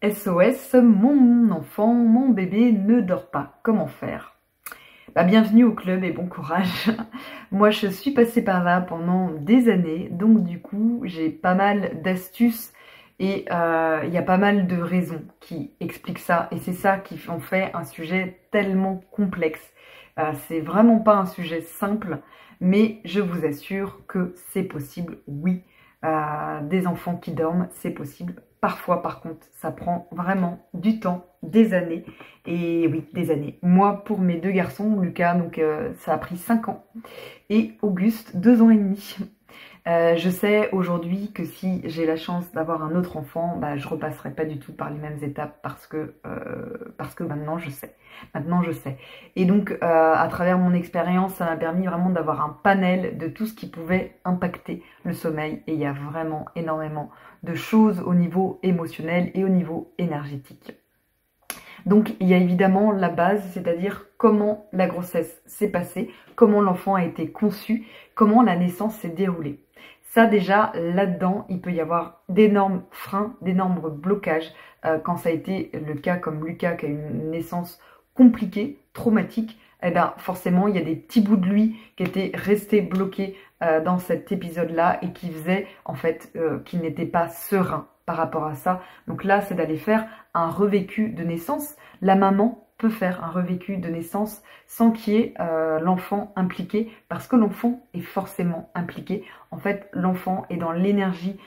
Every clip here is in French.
SOS, mon enfant, mon bébé ne dort pas. Comment faire? Bienvenue au club et bon courage. Moi, je suis passée par là pendant des années, donc du coup, j'ai pas mal d'astuces et il y a pas mal de raisons qui expliquent ça. Et c'est ça qui en fait un sujet tellement complexe. C'est vraiment pas un sujet simple, mais je vous assure que c'est possible, oui. Des enfants qui dorment, c'est possible. Parfois, par contre, ça prend vraiment du temps, des années. Et oui, des années. Moi, pour mes deux garçons, Lucas, donc ça a pris 5 ans. Et Auguste, 2 ans et demi. Je sais aujourd'hui que si j'ai la chance d'avoir un autre enfant, je repasserai pas du tout par les mêmes étapes parce que maintenant je sais. Maintenant je sais. Et donc à travers mon expérience, ça m'a permis vraiment d'avoir un panel de tout ce qui pouvait impacter le sommeil. Et il y a vraiment énormément de choses au niveau émotionnel et au niveau énergétique. Donc il y a évidemment la base, c'est-à-dire comment la grossesse s'est passée, comment l'enfant a été conçu, comment la naissance s'est déroulée. Ça déjà, là-dedans, il peut y avoir d'énormes freins, d'énormes blocages quand ça a été le cas comme Lucas qui a une naissance compliquée, traumatique. Eh bien forcément, il y a des petits bouts de lui qui étaient restés bloqués dans cet épisode-là et qui faisaient en fait qu'il n'était pas serein par rapport à ça. Donc là, c'est d'aller faire un revécu de naissance. La maman peut faire un revécu de naissance sans qu'il y ait l'enfant impliqué, parce que l'enfant est forcément impliqué. En fait, l'enfant est dans l'énergie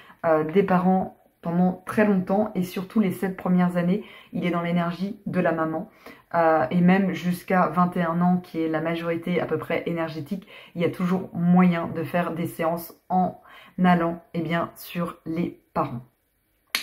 des parents pendant très longtemps, et surtout les 7 premières années, il est dans l'énergie de la maman. Et même jusqu'à 21 ans, qui est la majorité à peu près énergétique, il y a toujours moyen de faire des séances en allant sur les parents.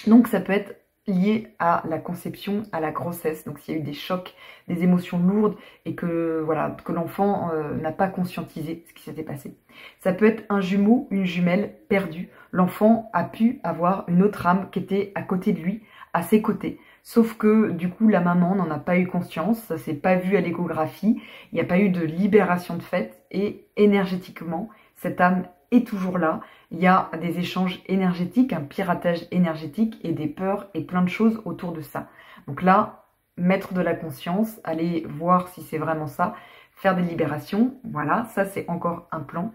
Donc ça peut être lié à la conception, à la grossesse. Donc s'il y a eu des chocs, des émotions lourdes et que voilà, que l'enfant n'a pas conscientisé ce qui s'était passé. Ça peut être un jumeau, une jumelle perdue. L'enfant a pu avoir une autre âme qui était à côté de lui, à ses côtés. Sauf que du coup la maman n'en a pas eu conscience, ça s'est pas vu à l'échographie, il n'y a pas eu de libération de fait et énergétiquement cette âme est toujours là. Il y a des échanges énergétiques, un piratage énergétique et des peurs et plein de choses autour de ça. Donc là, mettre de la conscience, aller voir si c'est vraiment ça, faire des libérations, voilà, ça c'est encore un plan.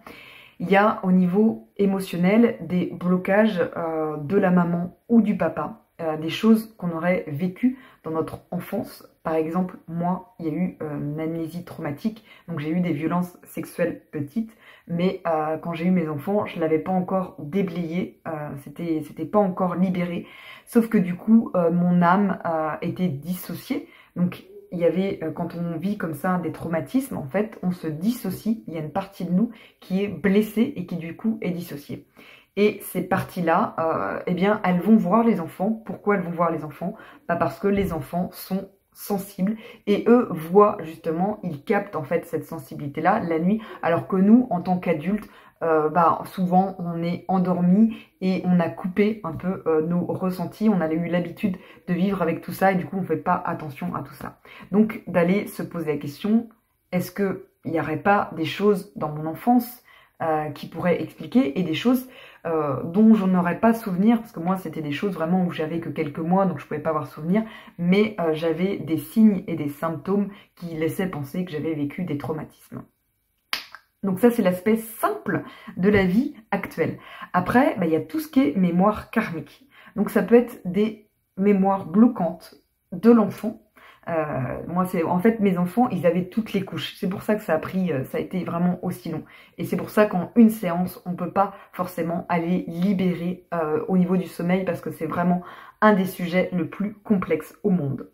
Il y a au niveau émotionnel des blocages de la maman ou du papa, des choses qu'on aurait vécues dans notre enfance. Par exemple, moi, il y a eu une amnésie traumatique, donc j'ai eu des violences sexuelles petites, mais quand j'ai eu mes enfants, je ne l'avais pas encore déblayé, c'était pas encore libéré, sauf que du coup, mon âme était dissociée, donc il y avait, quand on vit comme ça des traumatismes, en fait, on se dissocie, il y a une partie de nous qui est blessée et qui du coup est dissociée. Et ces parties-là, elles vont voir les enfants. Pourquoi elles vont voir les enfants? Parce que les enfants sont sensibles et eux voient justement, ils captent en fait cette sensibilité-là la nuit, alors que nous, en tant qu'adultes, souvent on est endormi et on a coupé un peu nos ressentis, on a eu l'habitude de vivre avec tout ça et du coup on ne fait pas attention à tout ça. Donc d'aller se poser la question, est-ce qu'il n'y aurait pas des choses dans mon enfance qui pourraient expliquer et des choses dont je n'aurais pas souvenir, parce que moi c'était des choses vraiment où j'avais que quelques mois donc je pouvais pas avoir souvenir, mais j'avais des signes et des symptômes qui laissaient penser que j'avais vécu des traumatismes. Donc ça c'est l'aspect simple de la vie actuelle. Après il y a tout ce qui est mémoire karmique, donc ça peut être des mémoires bloquantes de l'enfant. Moi, c'est en fait mes enfants, ils avaient toutes les couches. C'est pour ça que ça a été vraiment aussi long. Et c'est pour ça qu'en une séance, on peut pas forcément aller libérer au niveau du sommeil parce que c'est vraiment un des sujets le plus complexes au monde.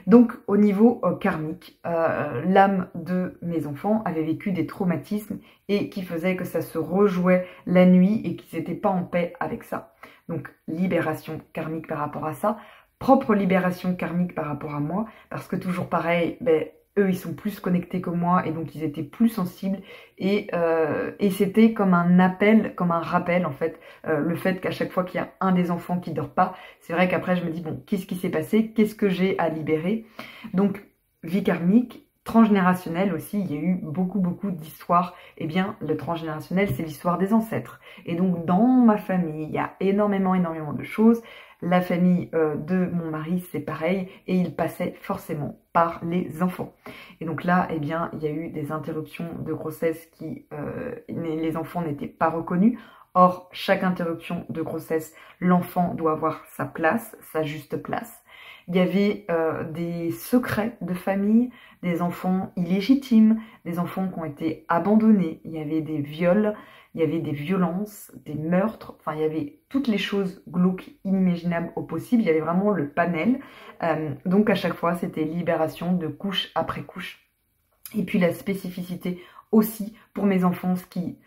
Donc, au niveau karmique, l'âme de mes enfants avait vécu des traumatismes et qui faisaient que ça se rejouait la nuit et qu'ils n'étaient pas en paix avec ça. Donc, libération karmique par rapport à ça. Propre libération karmique par rapport à moi, parce que toujours pareil, eux ils sont plus connectés que moi et donc ils étaient plus sensibles et c'était comme un appel, comme un rappel en fait, le fait qu'à chaque fois qu'il y a un des enfants qui dort pas, c'est vrai qu'après je me dis bon, qu'est-ce qui s'est passé, qu'est-ce que j'ai à libérer? Donc vie karmique, transgénérationnel aussi, il y a eu beaucoup d'histoires. Eh bien, le transgénérationnel, c'est l'histoire des ancêtres. Et donc, dans ma famille, il y a énormément de choses. La famille de mon mari, c'est pareil, et il passait forcément par les enfants. Et donc là, eh bien, il y a eu des interruptions de grossesse qui, les enfants n'étaient pas reconnus. Or, chaque interruption de grossesse, l'enfant doit avoir sa place, sa juste place. Il y avait des secrets de famille, des enfants illégitimes, des enfants qui ont été abandonnés, il y avait des viols, il y avait des violences, des meurtres, enfin il y avait toutes les choses glauques, inimaginables au possible, il y avait vraiment le panel. Donc à chaque fois c'était libération de couche après couche. Et puis la spécificité aussi pour mes enfants, ce qui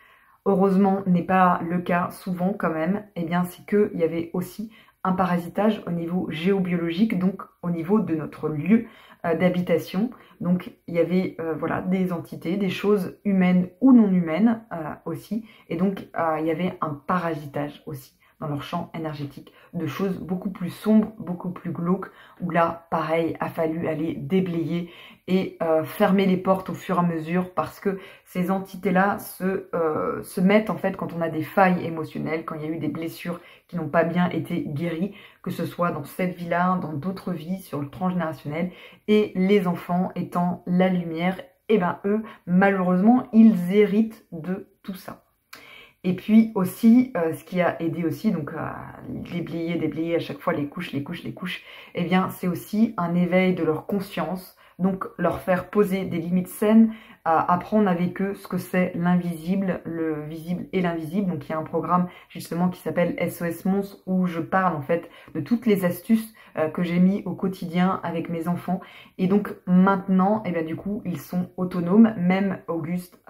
heureusement n'est pas le cas souvent quand même, eh bien c'est qu'il y avait aussi un parasitage au niveau géobiologique, donc au niveau de notre lieu d'habitation. Donc il y avait voilà, des entités, des choses humaines ou non humaines aussi, et donc il y avait un parasitage aussi dans leur champ énergétique, de choses beaucoup plus sombres, beaucoup plus glauques, où là, pareil, a fallu aller déblayer et fermer les portes au fur et à mesure, parce que ces entités-là se mettent en fait quand on a des failles émotionnelles, quand il y a eu des blessures qui n'ont pas bien été guéries, que ce soit dans cette vie-là, dans d'autres vies, sur le transgénérationnel, et les enfants étant la lumière, et ben eux, malheureusement, ils héritent de tout ça. Et puis aussi, ce qui a aidé aussi, donc à déblayer à chaque fois les couches, eh bien c'est aussi un éveil de leur conscience, donc leur faire poser des limites saines, apprendre avec eux ce que c'est l'invisible, le visible et l'invisible. Donc il y a un programme justement qui s'appelle SOS Monstre, où je parle en fait de toutes les astuces que j'ai mis au quotidien avec mes enfants. Et donc maintenant, eh bien du coup, ils sont autonomes, même Auguste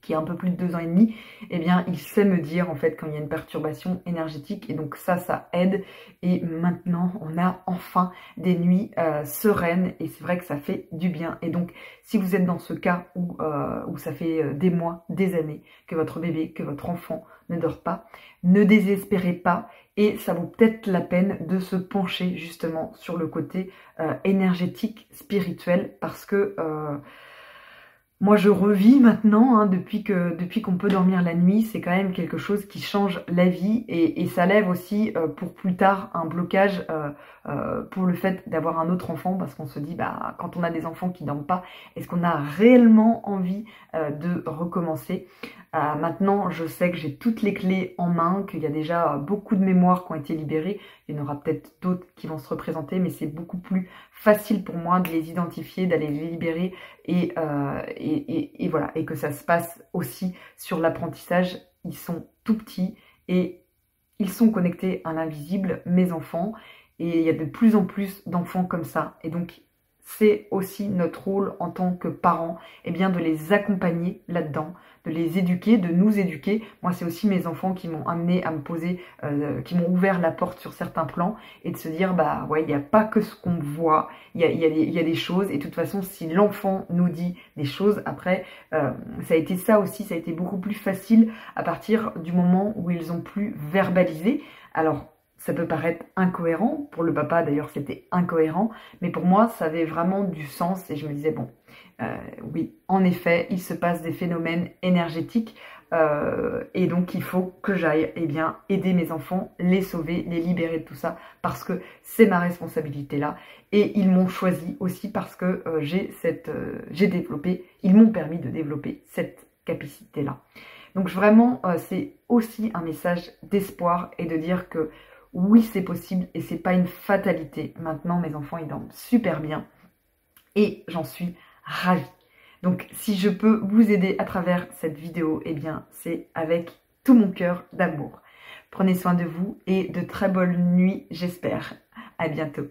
qui a un peu plus de 2 ans et demi, eh bien, il sait me dire, en fait, quand il y a une perturbation énergétique, et donc ça aide, et maintenant, on a enfin des nuits sereines, et c'est vrai que ça fait du bien. Et donc, si vous êtes dans ce cas où ça fait des mois, des années, que votre bébé, que votre enfant ne dort pas, ne désespérez pas, et ça vaut peut-être la peine de se pencher, justement, sur le côté énergétique, spirituel, parce que moi, je revis maintenant, hein, depuis qu'on peut dormir la nuit, c'est quand même quelque chose qui change la vie, et ça lève aussi pour plus tard un blocage pour le fait d'avoir un autre enfant, parce qu'on se dit, bah, quand on a des enfants qui dorment pas, est-ce qu'on a réellement envie de recommencer? Maintenant, je sais que j'ai toutes les clés en main, qu'il y a déjà beaucoup de mémoires qui ont été libérées. Il y en aura peut-être d'autres qui vont se représenter, mais c'est beaucoup plus facile pour moi de les identifier, d'aller les libérer, et voilà, et que ça se passe aussi sur l'apprentissage. Ils sont tout petits et ils sont connectés à l'invisible, mes enfants, et il y a de plus en plus d'enfants comme ça. Et donc, c'est aussi notre rôle en tant que parents, eh bien, de les accompagner là-dedans, de les éduquer, de nous éduquer. Moi, c'est aussi mes enfants qui m'ont amené à me poser, qui m'ont ouvert la porte sur certains plans, et de se dire, bah ouais, il n'y a pas que ce qu'on voit, il y a des choses, et de toute façon, si l'enfant nous dit des choses, après, ça a été ça aussi, ça a été beaucoup plus facile à partir du moment où ils ont pu verbaliser. Alors, ça peut paraître incohérent, pour le papa d'ailleurs c'était incohérent, mais pour moi ça avait vraiment du sens, et je me disais bon, oui, en effet, il se passe des phénomènes énergétiques, et donc il faut que j'aille aider mes enfants, les sauver, les libérer de tout ça, parce que c'est ma responsabilité là, et ils m'ont choisi aussi parce que ils m'ont permis de développer cette capacité là. Donc vraiment, c'est aussi un message d'espoir, et de dire que oui, c'est possible, et c'est pas une fatalité. Maintenant, mes enfants, ils dorment super bien, et j'en suis ravie. Donc, si je peux vous aider à travers cette vidéo, eh bien, c'est avec tout mon cœur d'amour. Prenez soin de vous, et de très bonnes nuits, j'espère. À bientôt.